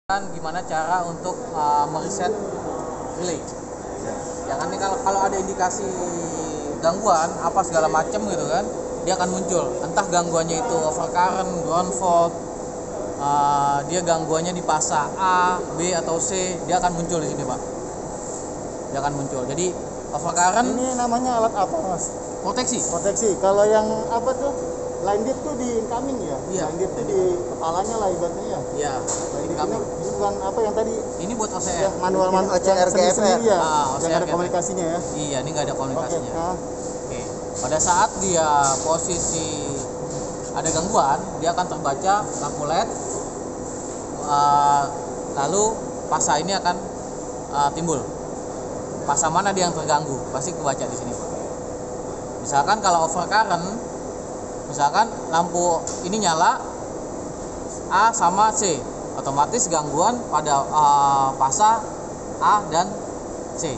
Gimana cara untuk mereset relay. Ya kan, ini kalau ada indikasi gangguan apa segala macam gitu kan, dia akan muncul. Entah gangguannya itu overcurrent, ground fault, dia gangguannya di fasa A, B atau C, dia akan muncul di sini, Pak. Dia akan muncul. Jadi overcurrent ini namanya alat apa, Mas? proteksi. Kalau yang apa tuh? Line dip tuh di incoming ya? Iya. Line dip tuh di kepalanya lah ibaratnya ya? Iya, Ini bukan apa yang tadi? ini buat Ya, OCR. manual OCR GFR ya? Yang OCR ada komunikasinya ya? Iya, ini nggak ada komunikasinya. Oke. Pada saat dia posisi ada gangguan, dia akan terbaca lampu LED, lalu fasa ini akan timbul. Fasa mana dia yang terganggu, pasti kebaca di sini, Pak. Misalkan kalau overcurrent, misalkan lampu ini nyala A sama C, otomatis gangguan pada fasa A dan C.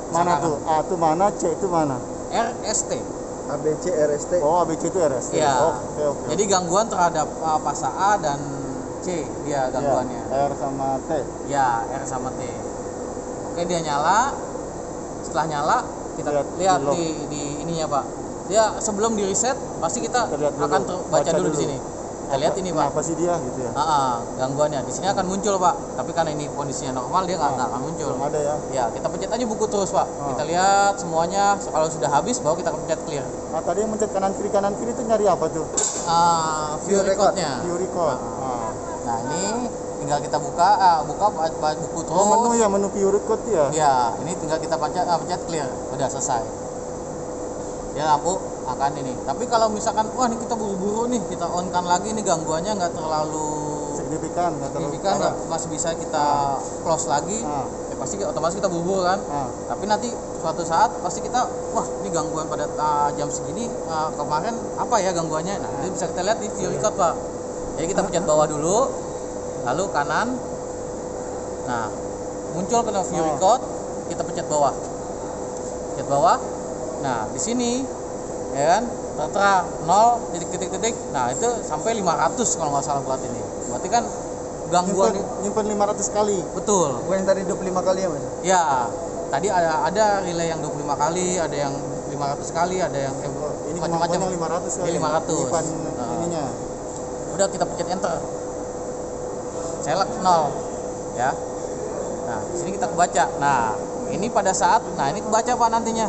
Mana tuh? A itu mana? C itu mana? RST. ABC RST. Oh, ABC itu RST. Iya. Oke. Jadi gangguan terhadap fasa A dan C dia gangguannya. Ya, R sama T. Ya, R sama T. Oke, dia nyala. Setelah nyala, kita lihat di ininya, Pak. Dia sebelum di reset pasti kita akan baca dulu di sini. Kita lihat ini, Pak. Apa sih dia gitu ya? Gangguannya di sini akan muncul, Pak. Tapi karena ini kondisinya normal, dia nggak akan muncul. Belum ada ya? Ya, kita pencet aja buku terus, Pak. Kita lihat semuanya. Kalau sudah habis, baru kita pencet clear. Nah, tadi yang mencet kanan kiri itu nyari apa tuh? View record-nya. View record. Nah, ini tinggal kita buka buku terus. Oh, menu view record ya? Ya, ini tinggal kita pencet clear. Udah selesai. Ya, lampu akan ini. Tapi kalau misalkan wah ini kita buru-buru nih, kita on-kan lagi, ini gangguannya nggak terlalu signifikan, masih bisa kita close lagi. Ya pasti otomatis kita buru-buru kan. Tapi nanti suatu saat pasti kita wah ini gangguan pada jam segini, kemarin apa ya gangguannya. Nah, itu bisa kita lihat di view record, Pak. Jadi kita pencet bawah dulu, lalu kanan. Nah, muncul ke view record, kita pencet bawah. Pencet bawah. Nah, di sini ya kan tertera 0 titik. Nah, itu sampai 500 kalau nggak salah buat ini. Berarti kan gangguan nyimpen 500 kali. Betul. Bukan yang tadi 25 kali ya, Mas? Ya. Tadi ada relay yang 25 kali, ada yang 500 kali, ada yang ini macam-macam. Yang 500 kali. Ini 500. Ininya. Udah kita pencet enter. Select 0 ya. Nah, di sini kita kebaca. Nah, ini pada saat ini kebaca, Pak, nantinya.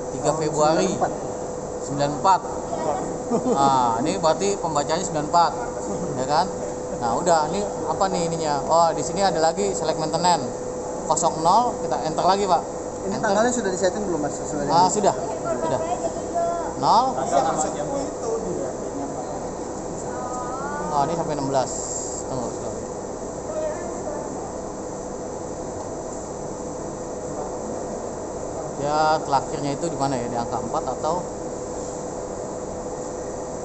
3 Februari 94. Nah, ini berarti pembacanya 94. Ya kan? Nah, udah ini apa nih ininya? Oh, di sini ada lagi select maintenance 00, kita enter lagi, Pak. Ini enter. Tanggalnya sudah disetting belum, Mas? Sudah. 0. Oh, ini sampai 16. Tunggu sekali. Ya, terakhirnya itu di mana ya? Di angka 4 atau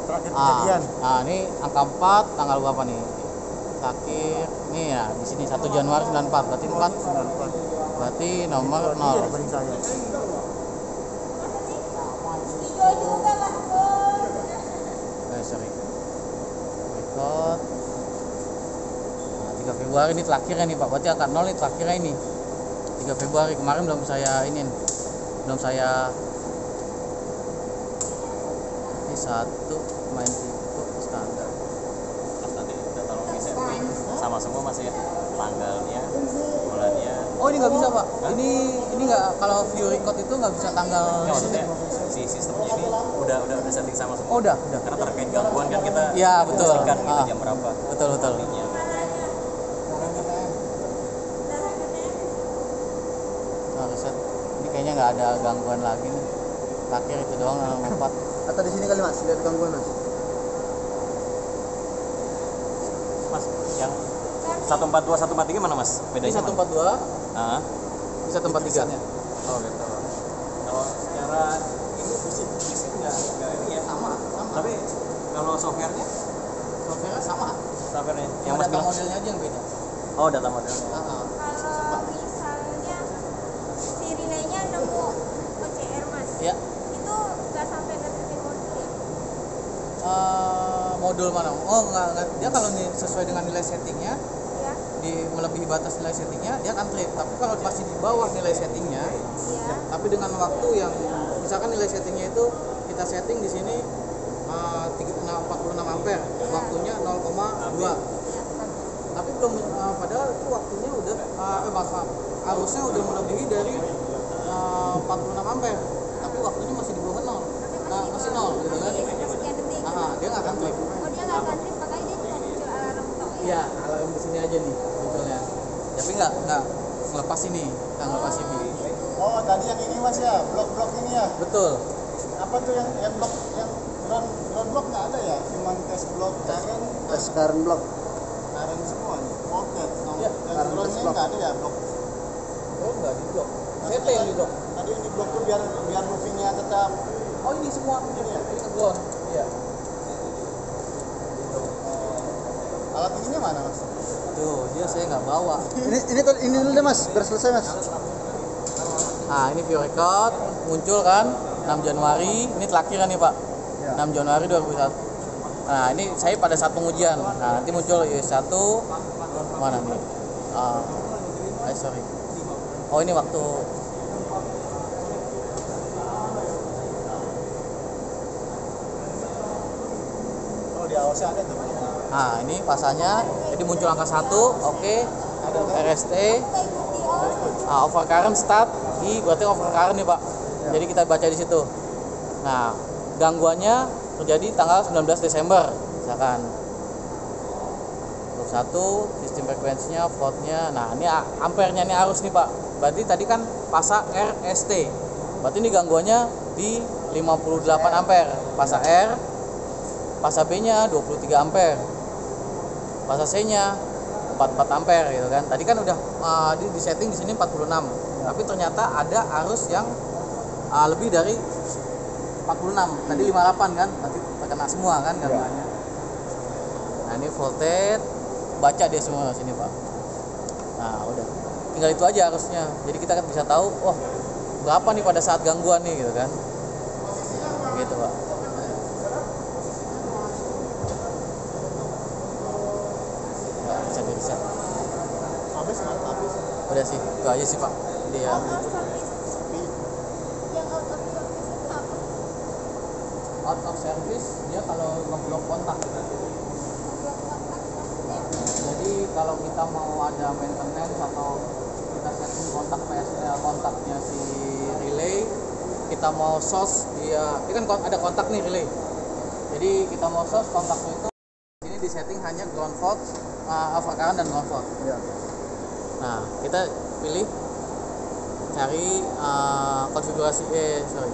terakhir kejadian. Ini angka 4 tanggal berapa nih? Terakhir nih ya, di sini 1 Januari 94. Berarti 494. Berarti nomor 0. Sorry. Record. 3 Februari ini terakhirnya nih, Pak. Berarti angka 0 ini terakhirnya ini. 3 Februari kemarin belum saya ini 1 main itu standar. Mas, nanti udah tolong di setting sama semua, Mas, ya, tanggalnya, bulannya. Oh, ini nggak bisa, Pak. Ini nggak, kalau view record itu nggak bisa tanggal. Ya, maksudnya si sistemnya ini udah setting sama semua. Oh, udah. Karena terkait gangguan kan kita. Ya, betul. Kita jam berapa? Betul. Artinya. Nah, reset. Ini kayaknya nggak ada gangguan lagi nih. Terakhir itu doang yang 4. Atau di sini kali, Mas? Lihat gangguan, Mas. Mas, yang 142 143 mana, Mas? Ini Bedanya 142, mana? ini 143. Oh, gitu. Kalau secara ini fisik nggak ini ya, sama. Tapi kalau softwarenya sama. softwarenya Yang data modelnya aja yang beda. Oh, data modelnya. Kalau misalnya si relaynya nemu OCR, Mas, Ya. itu nggak sampai ngetipin modul ya? Modul mana? Oh, enggak. Dia kalau sesuai dengan nilai settingnya Ya. di melebihi batas nilai settingnya dia akan trip. Tapi kalau masih di bawah nilai settingnya, Iya. tapi dengan waktu yang misalkan nilai settingnya itu kita setting di sini 46 ampere, waktunya 0,2. Iya. Tapi belum padahal itu waktunya udah maaf, arusnya udah melebihi dari 46 ampere, tapi waktunya masih di bawah 0. Nah, masih 0 gitu kan. Sekian detik. Dia nggak akan trip. Oh, dia nggak akan trip, makanya dia cuma muncul alarm tok ya. Iya, alarm di sini aja nih munculnya. Tapi nggak ngelepas ini, nggak ngelepas ini. Oh, tadi yang ini Mas ya, blok-blok ini ya. Betul. Apa tuh yang blok yang ground block nggak ada ya? Cuman tes blok current block. current semua nih. Voltage. Iya, Yang current groundnya block. nggak ada ya blok. Oh nggak di blok. Maksudnya CT yang di blok. Tadi yang di blok tuh biar movingnya tetap. Oh ini semua ini ya, ini ngeground. Iya. Alat ininya mana Mas? Tuh dia saya nggak bawa. Ini dulu deh Mas, biar selesai Mas. Nah ini view record muncul kan 6 Januari, ini telakhiran nih Pak. Ya. 6 Januari 2001. Nah ini saya pada saat pengujian. Nah nanti muncul US1 mana nih? Sorry. Oh ini waktu Oh, di awasnya ada tuh. nah ini pasanya jadi muncul angka 1, oke. RST overcurrent start berarti overcurrent nih Pak. Jadi kita baca di situ. Nah, gangguannya terjadi tanggal 19 Desember misalkan. 21 sistem frekuensinya, voltnya. Nah, ini ampernya nih arus nih Pak. Berarti tadi kan pasa RST. Berarti ini gangguannya di 58 ampere. Pasa R, pasa B-nya 23 ampere. Pasa C-nya 44 ampere gitu kan. Tadi kan udah di setting di sini 46. Tapi ternyata ada arus yang lebih dari 46. Tadi 58 kan. Tadi terkena semua kan gangguannya. Nah, ini voltage baca dia semua sini Pak. Nah udah tinggal itu aja harusnya, jadi kita kan bisa tahu oh berapa nih pada saat gangguan nih gitu kan, gitu Pak. Nah, bisa di reset. Habis kan? Habis. Udah sih itu aja sih Pak dia. Out of service. Yang out of service itu apa? Out of service dia kalau ngeblok kontak gitu. Blok kontak maksudnya? Jadi kalau kita mau ada maintenance atau kita setting kontaknya si relay, kita mau source dia kan ada kontak nih relay. Jadi kita mau source kontaknya itu ini di setting hanya ground fault, overcurrent dan ground fault. Ya. Nah kita pilih cari konfigurasi konfigurasi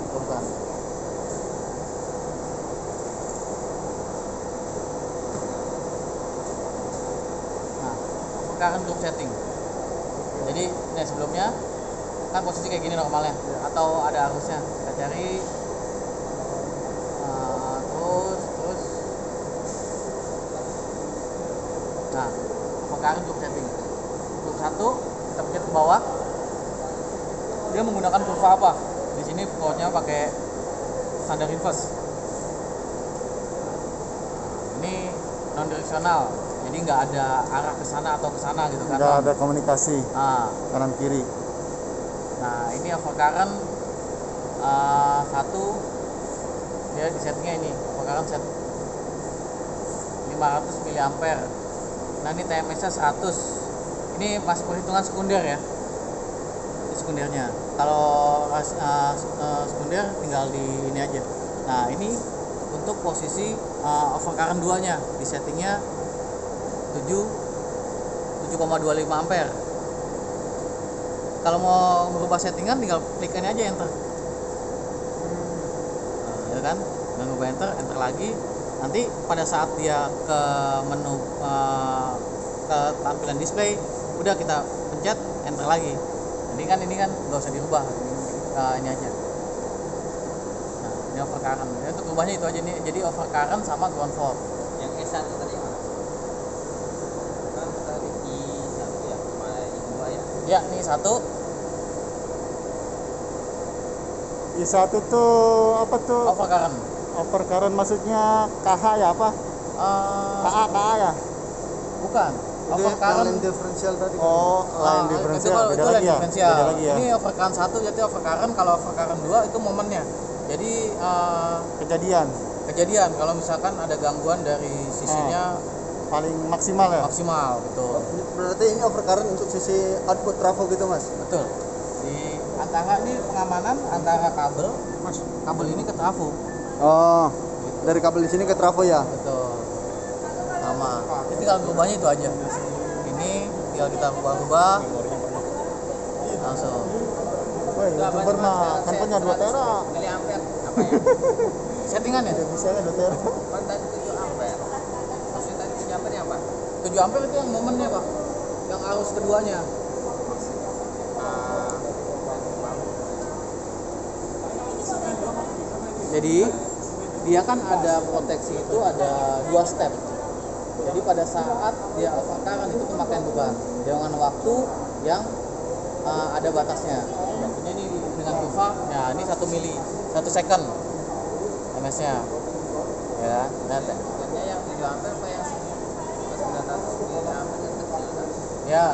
korban. Current group setting. Jadi sebelumnya kan posisi kayak gini normalnya atau ada arusnya. Kita cari terus nah current group setting. Group 1 kita pencet ke bawah. Dia menggunakan kurva apa? Di sini pokoknya pakai standar inverse. Ini non direksional. Jadi nggak ada arah ke sana atau ke sana gitu kan. Nggak ada komunikasi kanan kiri. Nah, ini overcurrent 1 dia di settingnya ini. Overcurrent set 500 mA. Nah, ini TMS-nya 100. Ini masih perhitungan sekunder ya. Ini sekundernya. Kalau sekunder tinggal di ini aja. Nah, ini untuk posisi overcurrent 2-nya di settingnya 7,25 ampere. Kalau mau merubah settingan tinggal klik ini aja enter. Nah, ya kan? Dan merubah enter lagi. Nanti pada saat dia ke menu ke tampilan display, udah kita pencet enter lagi. Ini kan nggak usah dirubah. Ini aja. Nah, ini overcurrent. Ya, untuk rubahnya itu aja nih. Jadi overcurrent sama ground fault. Yang S1 tadi mana? Kan tadi I1 ya, sama I2 ya. Ya, ini 1. I1 tuh apa tuh? Overcurrent. Overcurrent maksudnya KH ya apa? KA ya? Bukan. Itu Overcurrent. line differential tadi. Oh, line differential. Itu Beda lagi ya? differential. Beda lagi ya? Ini overcurrent 1 jadi overcurrent, kalau overcurrent 2 itu momennya. Jadi kejadian kalau misalkan ada gangguan dari sisinya paling maksimal ya? maksimal gitu. Berarti ini overcurrent untuk sisi output trafo gitu Mas? Betul. Di antara ini pengamanan antara kabel ini ke trafo. Oh, dari kabel di sini ke trafo ya? Betul. Sama. Jadi tinggal berubahnya itu aja. Ini tinggal kita rubah langsung. Wah, YouTuber mah handphonenya 2 tera. Miliampere apa ya? Settingan ya? Bisa 2 tera. Kan tadi 7 ampere. Maksudnya tadi 7 ampere apa? 7 ampere itu yang momennya, Pak. Yang arus keduanya. Jadi dia kan ada proteksi itu ada 2 step. Jadi pada saat dia overcurrent itu pemakaian beban dengan waktu yang ada batasnya. Waktunya ini dengan kurva, ya ini 1 mili, 1 second MS-nya. Ya, nah, yang 7 ampere apa yang 900 miliampere yang kecil kan? ya.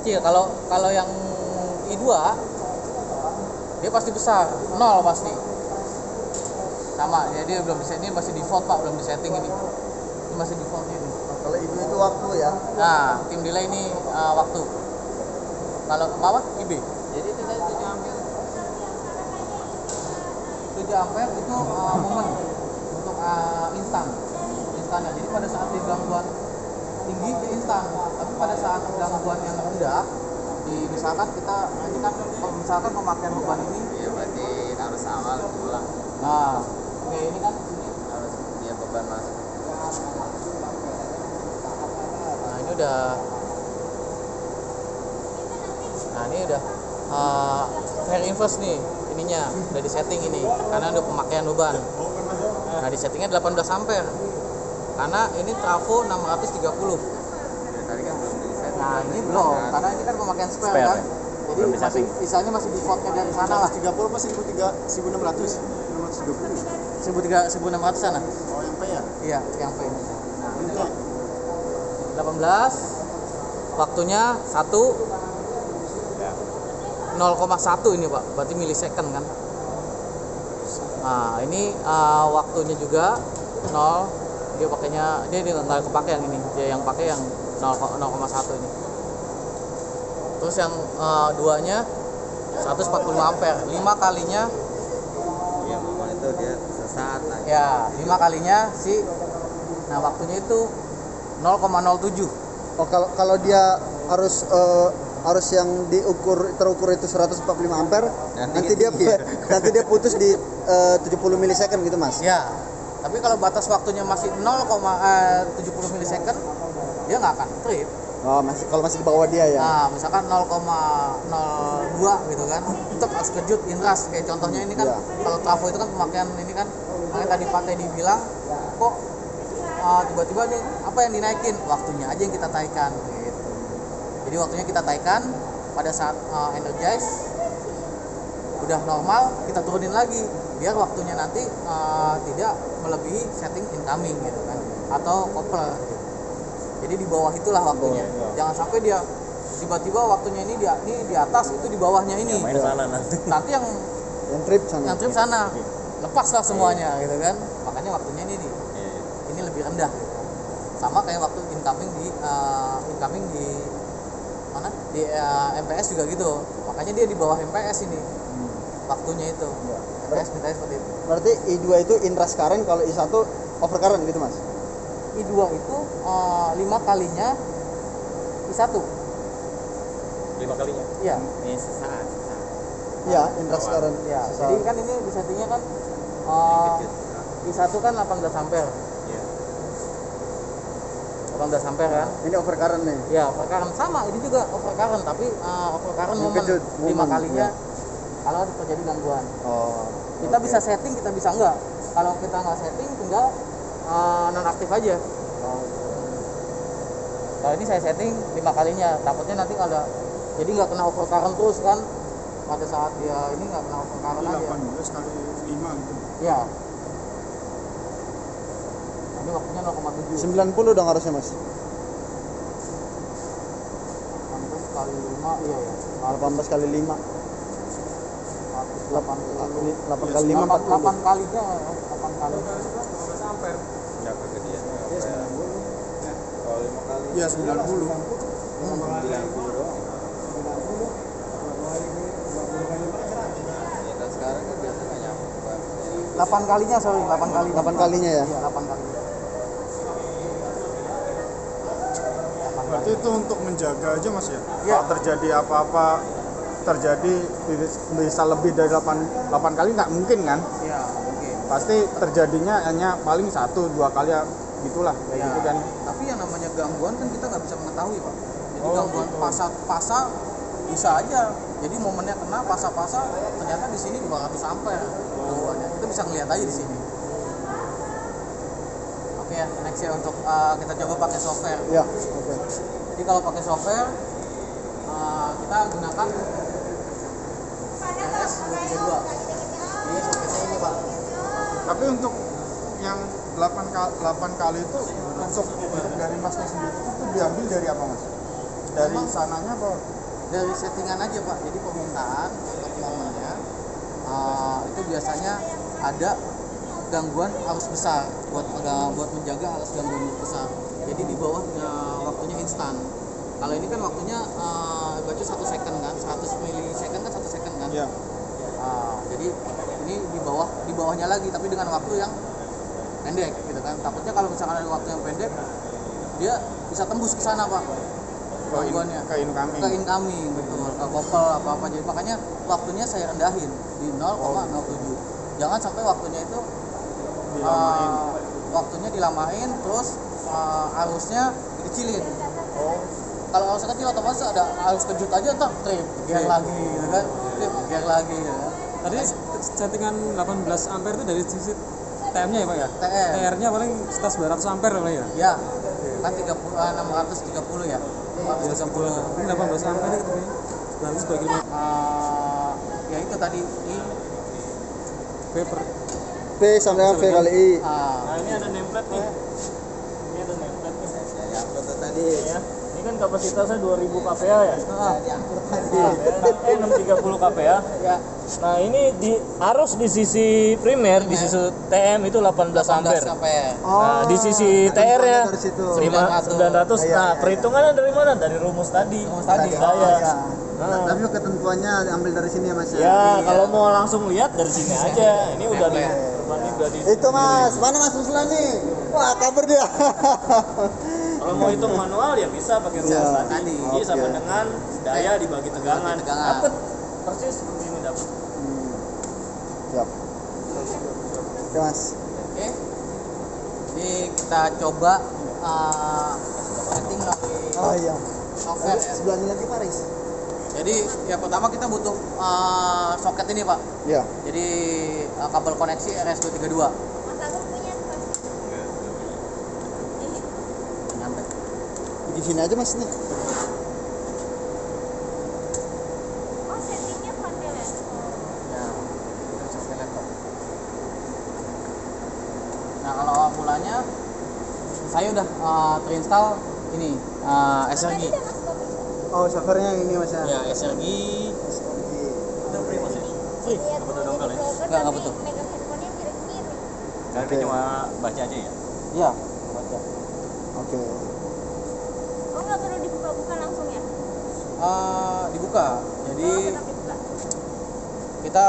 Kecil. Kalau yang I2 dia pasti besar, 0 pasti. Sama, ya dia belum bisa, ini masih default Pak, belum disetting ini. Ini masih default ini. Kalau itu waktu ya? Nah, tim delay ini waktu. Kalau apa? IB. Jadi itu tadi 7 ampere. 7 ampere itu momen untuk instannya. Jadi pada saat dia gangguan tinggi dia instan, tapi pada saat gangguan yang rendah misalkan kita ini kan misalkan pemakaian beban ini Iya berarti harus awal pulang. nah oke ini kan ini Harus dia beban masuk. nah ini udah fair inverse nih ininya udah di setting ini karena udah pemakaian beban. Nah di settingnya 18 ampere karena ini trafo 630. Ya, tadi kan belum di set. Nah ini belum, karena ini kan pemakaian spare kan. Jadi Belum masih, disetting. istilahnya masih defaultnya dari sana lah. 30 apa 1600? 1600 sana. Oh, yang P ya? Iya, yang P ini. Nah, Ini ini P. 18 waktunya 0,1 ini Pak, berarti milisecond kan. Nah ini waktunya juga 0, dia pakainya dia nggak kepake yang ini, dia yang pakai yang 0,1 ini. Terus yang duanya 145 ampere, 5 kalinya Iya, momen itu dia sesaat lagi. ya 5 kalinya nah waktunya itu 0,07. Oh, kalau dia harus yang terukur itu 145 ampere, nanti dia putus di 70 milisecond gitu Mas. Ya, tapi kalau batas waktunya masih 0,70 milisecond dia nggak akan trip. Oh, kalau masih di bawah dia ya. Nah, misalkan 0,02 gitu kan, tetap harus kejut inras kayak contohnya ini kan. Iya. Kalau trafo itu kan pemakaian ini kan, makanya tadi Pak Teddy bilang kok tiba-tiba nih apa yang dinaikin, waktunya aja yang kita taikan gitu. Jadi waktunya kita taikan pada saat energize udah normal kita turunin lagi biar waktunya nanti tidak melebihi setting incoming gitu kan atau coupler gitu. Jadi di bawah itulah waktunya. Jangan sampai dia tiba-tiba waktunya ini di atas itu di bawahnya ini. Main sana nanti. Nanti yang trip sana. yang trip sana. Lepas lah semuanya gitu kan. Makanya waktunya ini lebih rendah gitu. Sama kayak waktu incoming di mana? Di MPS juga gitu. Makanya dia di bawah MPS ini. Waktunya itu. MPS mintanya seperti itu. Berarti I2 itu inrush current, kalau I1 overcurrent gitu Mas. I2 itu 5 kalinya I1. 5 kalinya. Iya. Ini sesaat. Iya, inrush current. Ya, jadi kan ini di settingnya kan I1 kan 18 ampere. Iya. 18 ampere kan. Ini overcurrent nih. Ya, overcurrent sama, ini juga overcurrent tapi overcurrent Ini momen kejut, 5 momen, kalinya ya. kalau terjadi gangguan. Oh. Kita bisa setting, kita bisa enggak. Kalau kita nggak setting tinggal nonaktif aja. Kalau ini saya setting 5 kalinya, takutnya nanti kalau jadi nggak kena overcurrent terus kan. Pada saat dia ini nggak kena overcurrent aja. 18 kali 5 gitu. Ya. Ini waktunya 0,7. 90 dong harusnya Mas. 18 kali 5, iya ya. 18 kali 5. 8 kali 5 8 40. kalinya, 8 kali. 15 ampere. Enggak kegedean. Kalau 5 kali. Iya 90. 90 doang. Ya kan sekarang kan biasa enggak nyampe. 8 kalinya, sorry, 8 kali. 8 kalinya ya. Iya, 8 kali. Berarti itu untuk menjaga aja Mas ya. Iya. Kalau terjadi apa-apa bisa lebih dari 8 kali nggak mungkin kan? Iya, oke. Pasti terjadinya hanya paling 1-2 kali ya gitulah kayak Ya, gitu kan. tapi yang namanya gangguan kan kita nggak bisa mengetahui Pak. Jadi Oh, gangguan gitu. pasa bisa aja. Jadi momennya kena pasa ternyata di sini 200 ampere gangguannya. Kita bisa ngelihat aja di sini. Oke ya, next ya untuk kita coba pakai software. Ya, oke. Jadi kalau pakai software kita gunakan RS232. Ini softwarenya ini Pak. Tapi untuk yang 8 kali itu untuk dari Masnya sendiri itu diambil dari apa Mas? Dari Memang sananya apa? dari settingan aja Pak. Jadi permintaan untuk momennya itu biasanya ada gangguan arus besar buat menjaga arus gangguan besar. Jadi di bawah waktunya instan. Kalau ini kan waktunya baca 1 second kan, 100 milisecond kan 1 second kan. Iya. Jadi ini di bawahnya lagi tapi dengan waktu yang pendek gitu kan. Takutnya kalau misalkan ada waktu yang pendek dia bisa tembus ke sana Pak. Gangguannya Ke incoming. ke incoming betul, ke kopel apa-apa. Jadi makanya waktunya saya rendahin di 0,07. Jangan sampai waktunya itu Dilamain. waktunya dilamain terus arusnya dikecilin. Kalau arusnya kecil otomatis ada arus kejut aja tak trip gear lagi gitu kan. Trip gear lagi gitu kan. Tadi settingan 18 ampere itu dari sisi TM-nya ya Pak ya? TM. TR-nya paling sekitar 900 ampere lah ya? Ya, kan 630 ya. 630. Ini 18 ampere gitu ya. Lalu sebagai Ya itu tadi I paper. P sama dengan V kali I. Nah ini ada nameplate nih. Ini ada nameplate nih. Saya upload tadi. Ya. Ini kan kapasitasnya 2000 kPa ya. 630 kPa. ya Nah ini di arus di sisi primer, di sisi TM itu 18 ampere. sampai Nah di sisi TR ya dari situ. 900. Iya, Nah iya. perhitungannya dari mana? Dari rumus tadi. Rumus tadi. Daya. Iya. Nah. Tapi ketentuannya ambil dari sini ya Mas. Ya kalau mau langsung lihat dari sini aja. Ini udah di berbanding udah di. Itu Mas, mana Mas Muslani? Wah, kabur dia. Kalau mau hitung manual ya bisa pakai rumus Iya. tadi. Jadi Oke. sama dengan daya dibagi tegangan. tegangan. Dapat persis seperti ini dapat. Siap. Oke Mas. Oke. Jadi kita coba setting lagi Oh iya. software ya. Sebelahnya lagi Paris. Jadi yang pertama kita butuh soket ini Pak. Iya. Jadi kabel koneksi RS232. Mas Agung punya pas. Nyampe. Di sini aja Mas nih. Oh settingnya panel ya. Ya. Kita bisa pakai laptop. Nah kalau awal mulanya saya udah terinstall ini SRG. Tadi udah Mas Bobi. Oh, servernya yang ini Mas ya. Ya SRG. Itu free Mas ya? Free. Nggak butuh dongle ya? Nggak butuh. Megang handphonenya mirip-mirip. Karena Oke. cuma baca aja ya. Ya. Baca. Oke. Oh nggak perlu dibuka-buka langsung ya? Dibuka. Jadi Oh tetap dibuka. kita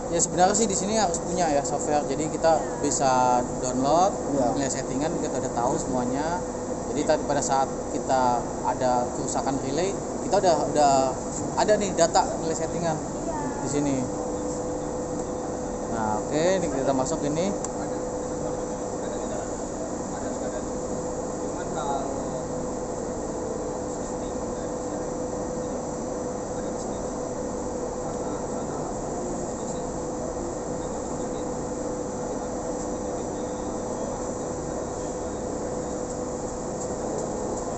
ya sebenarnya sih di sini harus punya ya software. Jadi kita bisa download, Ya. nilai settingan kita udah tahu semuanya. Jadi tadi pada saat kita ada kerusakan relay, kita udah ada nih data nilai settingan di sini. Nah, oke, ini kita masuk ini. Cuman kalau setting dari ada di sini. Karena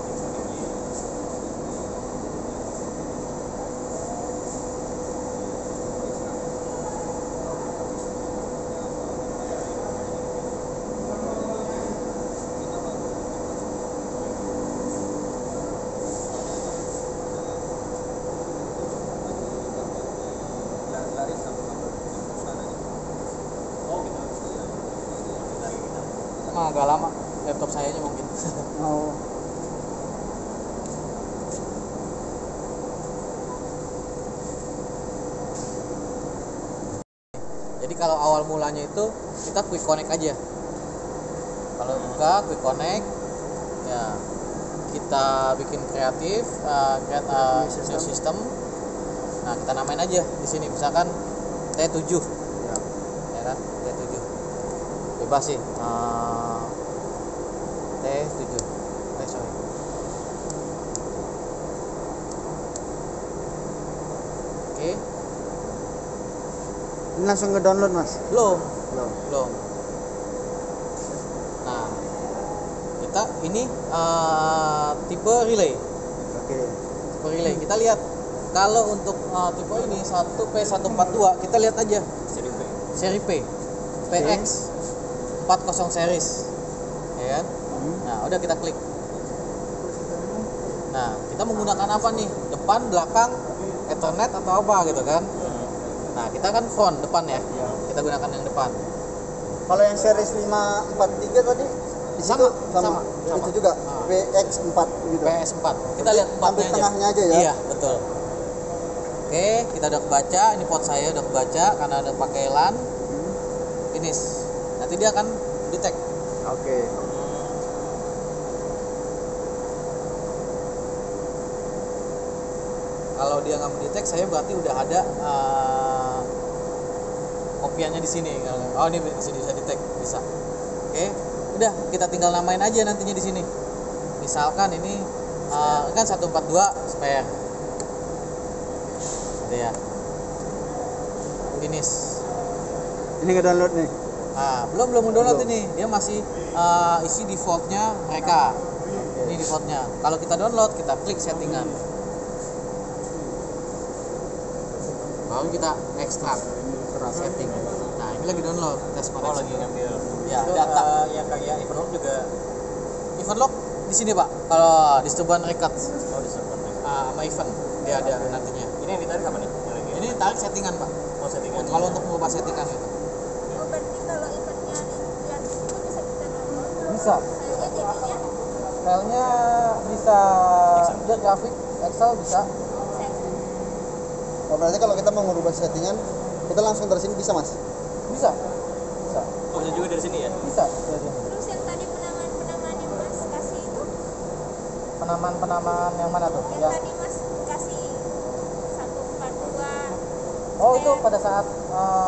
sana edisi agak lama laptop saya mungkin. Oh. Jadi kalau awal mulanya itu kita quick connect aja. Kalau buka quick connect, ya kita bikin kreatif, new system. Nah kita namain aja di sini, misalkan T7, ya kan, T7. Bebas sih, T7. Sorry. Oke. Ini langsung nge-download mas? Belum. Belum. Belum. Nah, kita ini tipe relay. Oke. Tipe relay. Kita lihat kalau untuk tipe ini 1P142 kita lihat aja seri P. PX 40 series. Ya kan? Nah, udah kita klik. Nah, kita menggunakan apa nih? Depan, belakang, Ethernet atau apa gitu kan? Nah, kita kan front depan ya. Kita gunakan yang depan. Kalau yang series 543 tadi di situ sama. Itu juga PX4 gitu. PS4. Kita lihat Ambil empatnya tengahnya aja ya. Iya, betul. Oke, kita udah kebaca, ini port saya udah kebaca karena udah pakai LAN. Finish. Nanti dia akan detect. Oke. Kalau dia nggak mendetek, saya berarti udah ada kopiannya di sini. Oh, ini di sini bisa detect, bisa. Oke, udah kita tinggal namain aja nantinya di sini. Misalkan ini kan 142 spare. Gitu ya. Finish. Ini nge-download nih. Nah, belum download ini. Dia masih isi defaultnya mereka. Ini defaultnya. Kalau kita download, kita klik settingan. Baru kita ekstrak setting. Nah, ini lagi download tes koneksi. lagi ngambil Ya, itu, data. yang kayak Evernote juga Event log di sini, Pak. Kalau distribuan records mau disebut. sama event dia ada nantinya. Ini yang ditarik apa nih? Yang lagi Ini tarik settingan, Pak. mau settingan. Kalau untuk mengubah settingan itu. Oh, berarti kalau eventnya yang di situ bisa kita download. Bisa. Filenya jadinya Filenya bisa dia grafik, Excel bisa. Oh, berarti kalau kita mau merubah settingan, kita langsung dari sini bisa mas? Bisa. Bisa. Oh, bisa juga dari sini ya? Bisa dari sini. terus yang tadi penamaan yang Mas kasih itu, Penamaan yang mana tuh? yang tadi Mas kasih 142 Oh, itu pada saat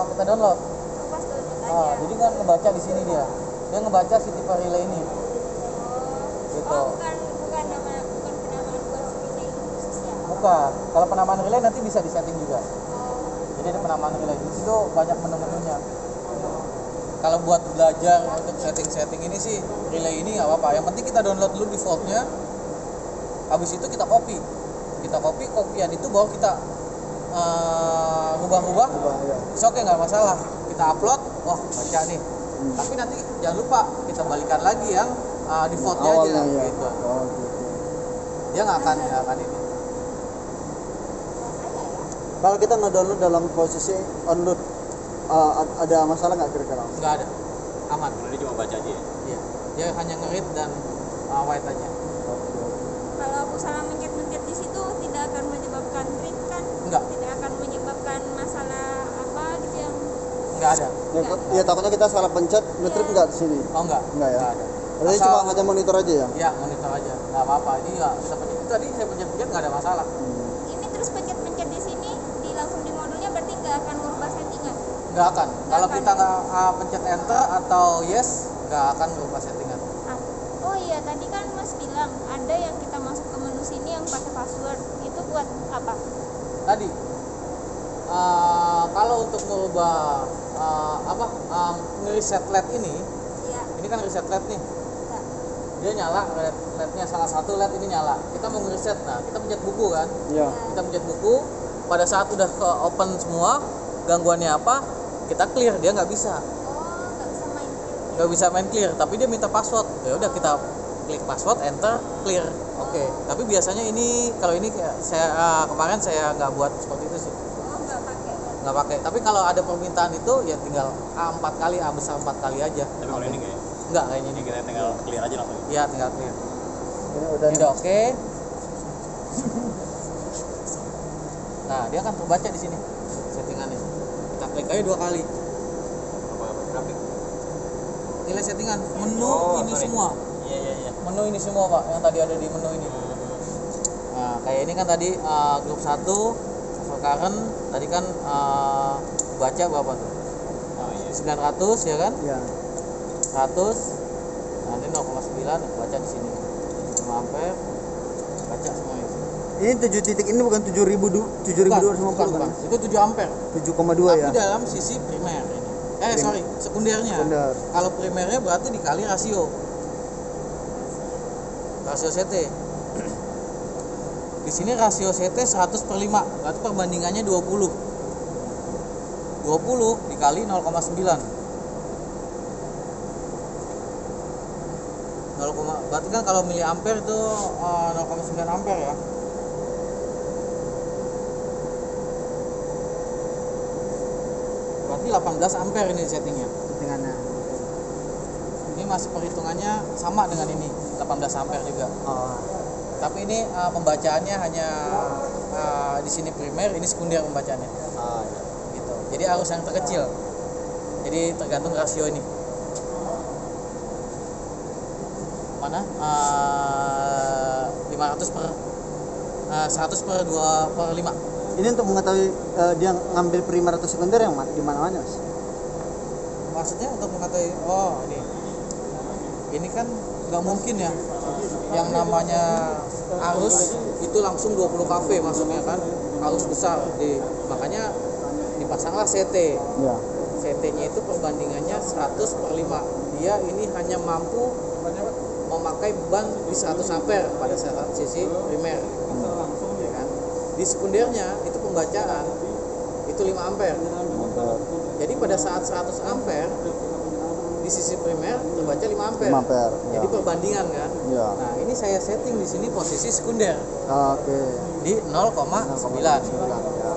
kita download. pas download aja. Jadi kan ngebaca di sini dia. Dia ngebaca si tipe relay ini. Gitu. Oh, bukan penamaan buat relay khusus ya. Bukan. Kalau penamaan relay nanti bisa disetting juga. Oh, Jadi ada penamaan relay. Di situ banyak menu-menunya. Kalau buat belajar untuk setting-setting ini sih relay ini nggak apa-apa. Yang penting kita download dulu defaultnya. Habis itu kita copy. Kopian itu baru kita rubah-rubah. Ya. Oke, nggak masalah. Kita upload, wah baca nih. Tapi nanti jangan lupa kita balikan lagi yang defaultnya aja. Awalnya ya. Gitu. Oh, gitu. Dia nggak akan ini. Kalau kita nge-download dalam posisi onload, ada masalah nggak kira-kira? Nggak ada, aman. Dia cuma baca aja ya? Iya. Dia hanya nge-read dan write aja. kalau aku salah mencet-mencet di situ tidak akan menyebabkan trip kan? Enggak. Tidak akan menyebabkan masalah apa gitu yang Nggak ada. Ya takutnya kita salah pencet, nge-trip nggak di sini? Oh enggak. Enggak ya? Nggak ada. Berarti Asal- cuma hanya monitor aja ya? Ya monitor aja, nggak apa-apa. Ini nggak bisa pencet. Itu tadi saya pencet nggak ada masalah. ini terus pencet-pencet di sini langsung di modulnya berarti nggak akan merubah settingan. Nggak akan. Kalau akan. kita nggak pencet enter atau yes, nggak akan berubah settingan. Oh iya, tadi kan Mas bilang ada yang kita masuk ke menu sini yang pakai password. Itu buat apa? Tadi kalau untuk merubah nge-reset LED ini Iya. kan reset LED nih. Ya. Dia nyala, LED-nya salah satu LED ini nyala. Kita mau nge-reset, nah kita pencet buku kan. Iya. Kita pencet buku, pada saat udah ke open semua, gangguannya apa, kita clear, dia nggak bisa. Oh, Nggak bisa main clear, tapi dia minta password. Ya udah kita klik password, enter, clear. Oke. Tapi biasanya ini kalau ini kayak saya kemarin saya nggak buat seperti itu sih. Oh, nggak pakai. Nggak pakai. Tapi kalau ada permintaan itu ya tinggal A4 kali, A besar 4 kali aja. Tapi kalau ini enggak ya? Enggak kayaknya Ini ini. kita tinggal clear aja langsung. Iya, tinggal clear. Ini udah Ini udah oke. Nah, dia akan terbaca di sini settingannya. Kita klik aja 2 kali. Apa grafik? Nilai settingan menu ini sorry. semua. Iya. Menu ini semua, Pak, yang tadi ada di menu ini. Nah, kayak ini kan tadi grup 1 current tadi kan baca berapa tuh? Oh iya. 900 ya kan? ya. 100. Nah, ini 0,9 baca di sini. 5 ampere baca semua ini. Ini 7 titik ini bukan 7250 bukan. Itu 7 ampere. 7,2 Tapi ya. dalam sisi primer ini. Sorry, sekundernya. Sekunder. Kalau primernya berarti dikali rasio. Rasio CT. Di sini rasio CT 100/5, berarti perbandingannya 20. 20 dikali 0,9. Berarti kan kalau miliampere itu 0,9 ampere ya. Berarti 18 ampere ini settingnya. Settingannya. Ini masih perhitungannya sama dengan ini 18 ampere juga. Oh. Tapi ini pembacaannya hanya di sini primer, ini sekunder pembacaannya. Ah, iya. Gitu. Jadi arus yang terkecil. Jadi tergantung rasio ini. Mana? 500 per 100 per 2/5. Ini untuk mengetahui dia ngambil primer atau sekunder yang di mana-mana, Mas? Maksudnya untuk mengetahui ini kan nggak mungkin ya yang namanya arus itu langsung 20 kV masuknya kan, arus besar makanya dipasanglah CT. Ya. CT-nya itu perbandingannya 100/5. Dia ini hanya mampu memakai ban di 100 ampere pada saat sisi primer. Ya kan? Di sekundernya itu pembacaan itu 5 ampere. Jadi pada saat 100 ampere di sisi primer terbaca 5 ampere. 5 ampere, Jadi ya. perbandingan kan. Ya. Nah, ini saya setting di sini posisi sekunder Oke. di 0,9. Ya.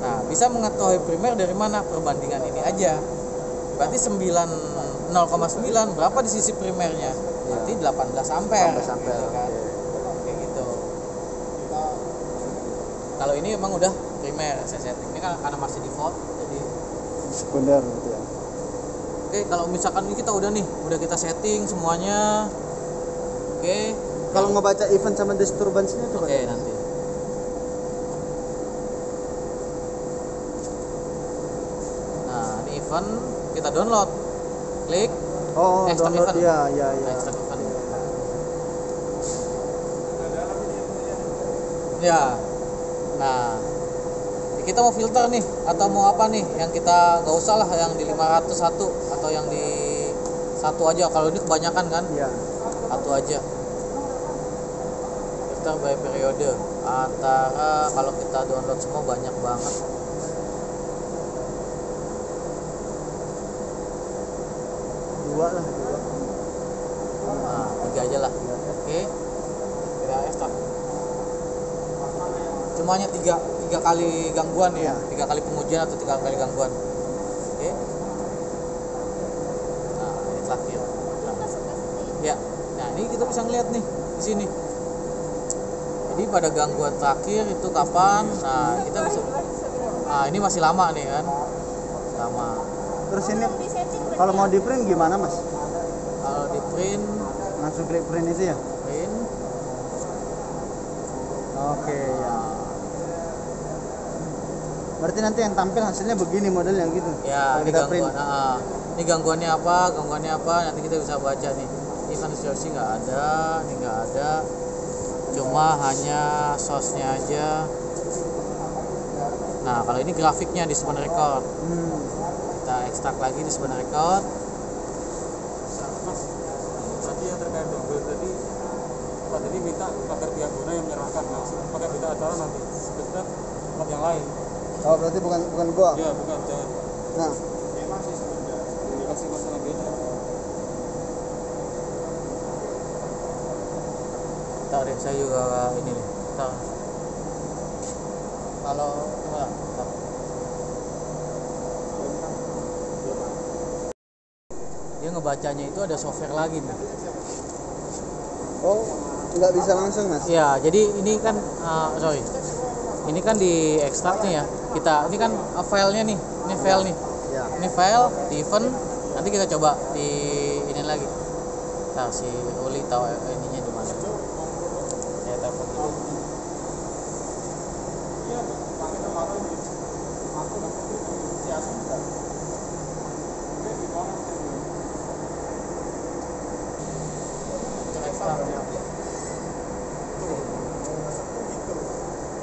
Nah, bisa mengetahui primer dari mana? Perbandingan ini aja. Berarti 0,9 berapa di sisi primernya? Berarti 18 ampere. 18 ampere. Gitu kan. Kayak gitu. Kalau ini memang udah primer saya setting. Ini kan karena masih default jadi Sekunder gitu ya. oke, kalau misalkan ini kita udah kita setting semuanya. Oke. Kalau ngebaca event sama disturbance-nya coba. Oke, nanti. Nah, ini event kita download. Klik Oh, extract download event. ya. Extract event. Ya. Nah, kita mau filter nih atau mau apa nih yang kita nggak usah lah yang di 501 atau yang di 1 aja. Kalau ini kebanyakan kan, Iya. 1 aja. Filter by periode antara kalau kita download semua banyak banget. Dua lah. Nah, 3 aja lah. Oke. Kita ekstrak. Cuma hanya 3 kali gangguan ya. 3 kali pengujian atau 3 kali gangguan. Oke. Nah, ini terakhir. Ya. Nah, ini kita bisa ngeliat nih di sini. Jadi pada gangguan terakhir itu kapan? Nah, kita bisa. Nah, ini masih lama nih kan. Lama. Terus ini kalau mau di print gimana, Mas? Kalau di print, Langsung klik print itu ya? print. Oke, ya. Berarti nanti yang tampil hasilnya begini modelnya gitu. Ya, Kalau ini kita print. gangguan. Ini gangguannya apa? Nanti kita bisa baca nih. Ini kan distorsi nggak ada, ini nggak ada. Cuma hanya source-nya aja. Nah, kalau ini grafiknya di Seven Record. Kita ekstrak lagi di Seven Record. Mas, tadi yang terkait dongle tadi Pak tadi minta agar pihak guna yang menyerahkan langsung pakai berita acara nanti sebetulnya tempat yang lain. Oh, berarti bukan gua. Ya bukan, jangan Nah, dikasih pasang lagi aja. Ntar deh, saya juga ini nih. Ntar. Kalau gimana? Ntar. Dia ngebacanya itu ada software lagi nih. Oh, nggak bisa langsung mas? Ya, jadi ini kan ini kan di ekstrak nih ya. Kita ini kan filenya nih, ini file nih. Ya. Ini file di event, nanti kita coba di ini lagi. Nah, si Uli tahu ininya di mana. Saya telepon dulu.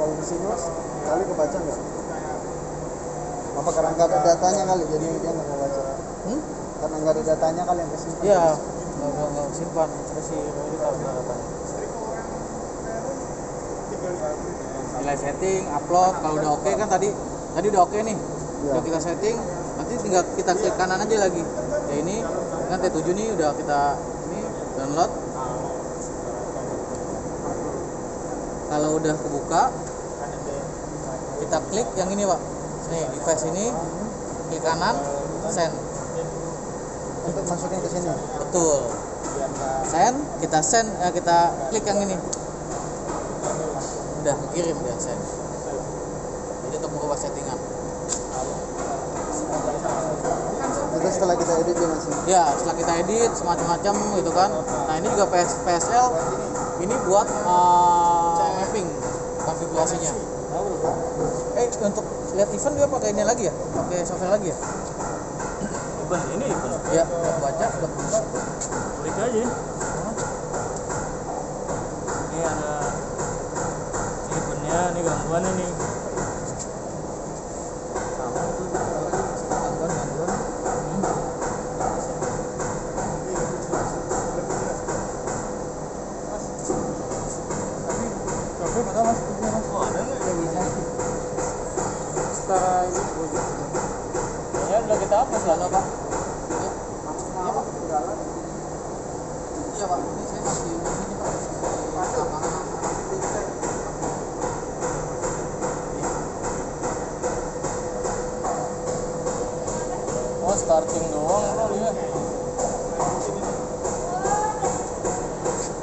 Kalau di sini mas, kali kebaca nggak? Apa karena nggak ada datanya kali, jadi dia nggak mau baca? Karena nggak ada datanya kali yang kesimpan. Iya, nggak simpan. Terus si Uli tahu datanya. Nilai setting, upload, kalau udah oke kan tadi udah oke nih. Ya. Udah kita setting, nanti tinggal kita klik kanan aja lagi. Ya ini kan T7 nih udah kita ini download. Kalau udah kebuka, kita klik yang ini Pak. Nih, device ini, klik kanan, send. Untuk masukin ke sini. Betul. Send, kita klik yang ini. Udah kirim dia send. Jadi untuk mengubah settingan. Itu setelah kita edit ya mas? Ya, setelah kita edit semacam-macam gitu kan. Nah, ini juga PSL ini buat mapping konfigurasinya. Untuk lihat event dia pakai ini lagi ya? Pakai software lagi ya? Event ini event. Ya, udah baca, udah buka. Klik aja. Ini ada eventnya, ini gangguan ini. Setara ini ya udah kita hapus lah Pak. Iya Pak, iya Pak, ini saya masih di sini Pak. Oh starting doang bro ya.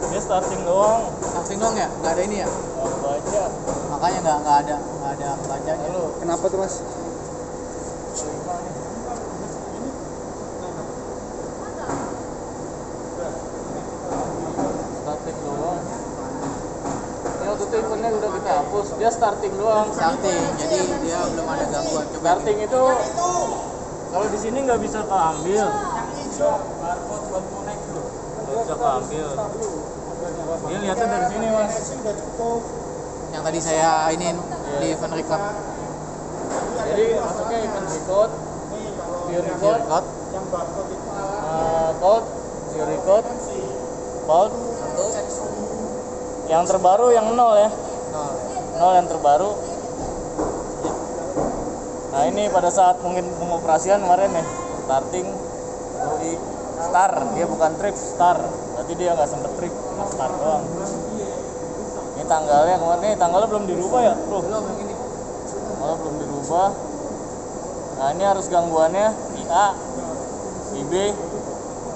Dia starting doang. Starting dong ya, nggak ada ini ya? Nggak baca. Makanya nggak ada bacanya. Kenapa tuh mas? Starting doang. Ini waktu itu eventnya udah kita hapus. Dia starting doang. Starting, jadi dia belum ada gangguan. Coba Starting itu kalau di sini nggak bisa keambil. Nggak bisa keambil. Dia lihatnya dari sini mas. yang tadi saya ini di event record. Jadi masuknya event record, view record, Record code, view record, code. Yang terbaru yang 0 ya. 0 yang terbaru. Nah ini pada saat mungkin pengoperasian kemarin nih, starting di star, dia bukan trip star, berarti dia nggak sempet trip, cuma star doang. Ini tanggalnya kemarin, nih tanggalnya belum dirubah ya bro? belum yang ini. Kalau belum dirubah. Nah ini harus gangguannya di A, di B,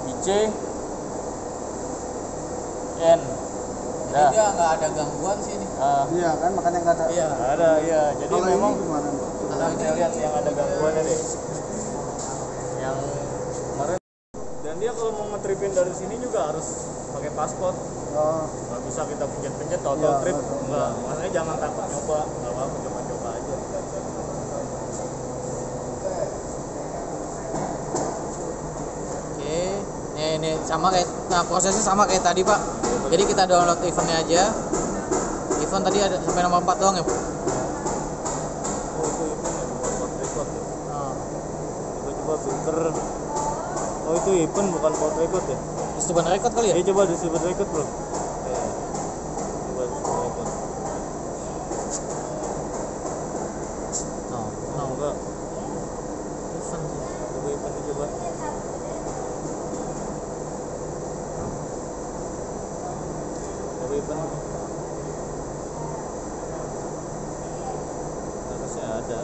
di C, N. Jadi dia nggak ada gangguan sih ini. Iya kan, makanya nggak ada. Iya. Nggak ada, iya. Jadi Kalau memang ini gimana? kalau kita lihat yang ada gangguannya deh. Yang kemarin. Dan dia kalau mau ngetripin dari sini juga harus pakai paspor. Oh, Nggak bisa kita pencet-pencet auto Iya, trip. betul. Enggak. Makanya jangan takut nyoba. Nggak apa-apa, coba-coba aja. Oke. Ini sama kayak, nah prosesnya sama kayak tadi Pak. Jadi kita download eventnya aja. Event tadi ada sampai nomor 4 doang ya Pak. Oh itu event ya, bukan port record ya. Coba-coba filter. Oh itu event bukan port record ya. Distribution record kali ya? Ya coba distribute record bro. Coba distribute record. No. Enggak. Event sih. Coba event coba. Coba event. Harusnya ada.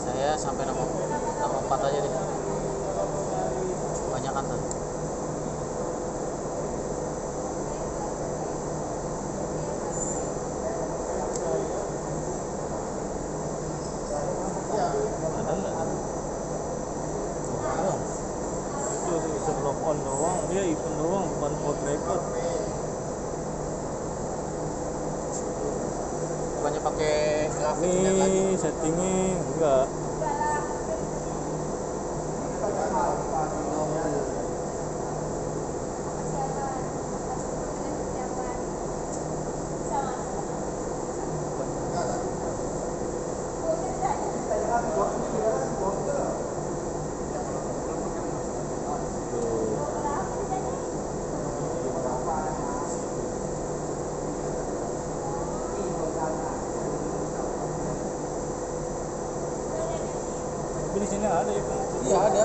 Saya sampai nomor 4 aja deh. event doang, bukan world record. Bukannya pakai grafik lihat lagi. Ini settingnya enggak. Tapi di sini ada event. Iya ada.